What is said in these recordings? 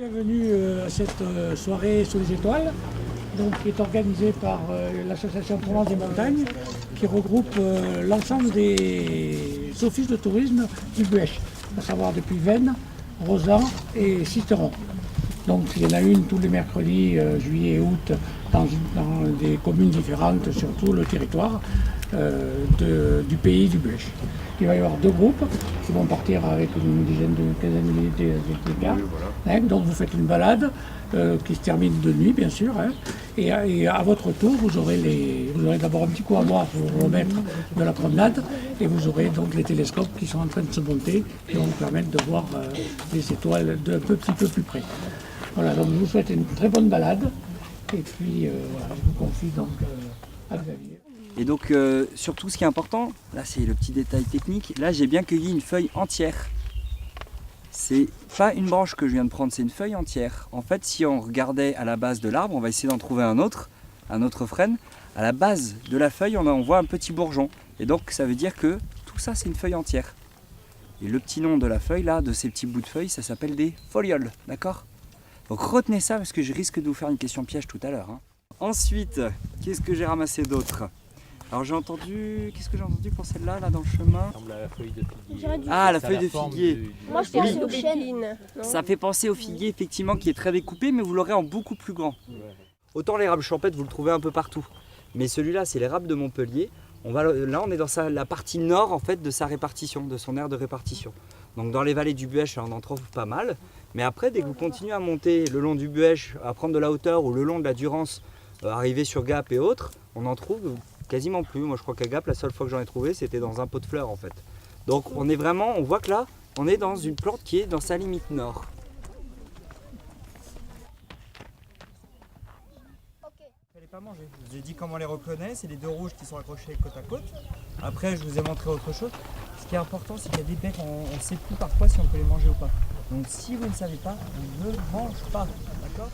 Bienvenue à cette soirée sous les étoiles, donc, qui est organisée par l'association Provence des Montagnes, qui regroupe l'ensemble des offices de tourisme du Buëch, à savoir depuis Veynes, Rozan et Sisteron. Donc il y en a une tous les mercredis, juillet et août, dans des communes différentes sur tout le territoire du pays du Buëch. Il va y avoir deux groupes qui vont partir avec une quinzaine de minutes d'écart. Donc vous faites une balade qui se termine de nuit, bien sûr. Et à votre tour, vous aurez d'abord un petit coup à boire pour vous remettre de la promenade. Et vous aurez donc les télescopes qui sont en train de se monter et vont vous permettre de voir les étoiles d'un petit peu plus près. Voilà, donc je vous souhaite une très bonne balade. Et puis voilà, je vous confie donc à Xavier. Et donc surtout ce qui est important, là c'est le petit détail technique, là j'ai bien cueilli une feuille entière. C'est pas une branche que je viens de prendre, c'est une feuille entière. En fait si on regardait à la base de l'arbre, on va essayer d'en trouver un autre frêne. À la base de la feuille on voit un petit bourgeon. Et donc ça veut dire que tout ça c'est une feuille entière. Et le petit nom de la feuille là, de ces petits bouts de feuilles, ça s'appelle des folioles, d'accord? Donc retenez ça parce que je risque de vous faire une question piège tout à l'heure. Ensuite, qu'est-ce que j'ai ramassé d'autre? Alors j'ai entendu, qu'est-ce que j'ai entendu pour celle-là, là dans le chemin? La feuille de figuier. Ah, la feuille de figuier. Moi je pense au chêne. Ça fait penser au figuier effectivement qui est très découpé, mais vous l'aurez en beaucoup plus grand. Ouais. Autant l'érable champêtre, vous le trouvez un peu partout. Mais celui-là, c'est l'érable de Montpellier. Là, on est dans la partie nord en fait de sa répartition, de son aire de répartition. Donc dans les vallées du Buëch, on en trouve pas mal. Mais après, dès que vous continuez à monter le long du Buëch, à prendre de la hauteur ou le long de la Durance, arriver sur Gap et autres, on en trouve quasiment plus. Moi, je crois qu'à Gap, la seule fois que j'en ai trouvé, c'était dans un pot de fleurs en fait. Donc on est vraiment, on voit que là, on est dans une plante qui est dans sa limite nord. Elle n'est pas mangée. Je vous ai dit comment on les reconnaît, c'est les deux rouges qui sont accrochés côte à côte. Après, je vous ai montré autre chose. Ce qui est important, c'est qu'il y a des baies, on ne sait plus parfois si on peut les manger ou pas. Donc si vous ne savez pas, on ne mange pas, d'accord?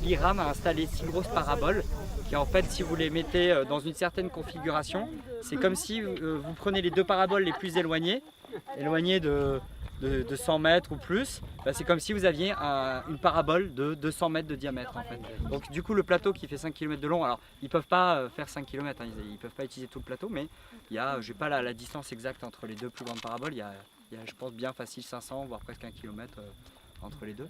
L'IRAM a installé 6 grosses paraboles qui en fait, si vous les mettez dans une certaine configuration, c'est comme si vous prenez les deux paraboles les plus éloignées de 100 mètres ou plus, bah c'est comme si vous aviez une parabole de 200 mètres de diamètre en fait. Donc du coup le plateau qui fait 5 km de long, alors ils peuvent pas faire 5 km, hein, ils peuvent pas utiliser tout le plateau, mais il y a, j'ai pas la distance exacte entre les deux plus grandes paraboles, il y a je pense bien facile 500 voire presque 1 km entre les deux.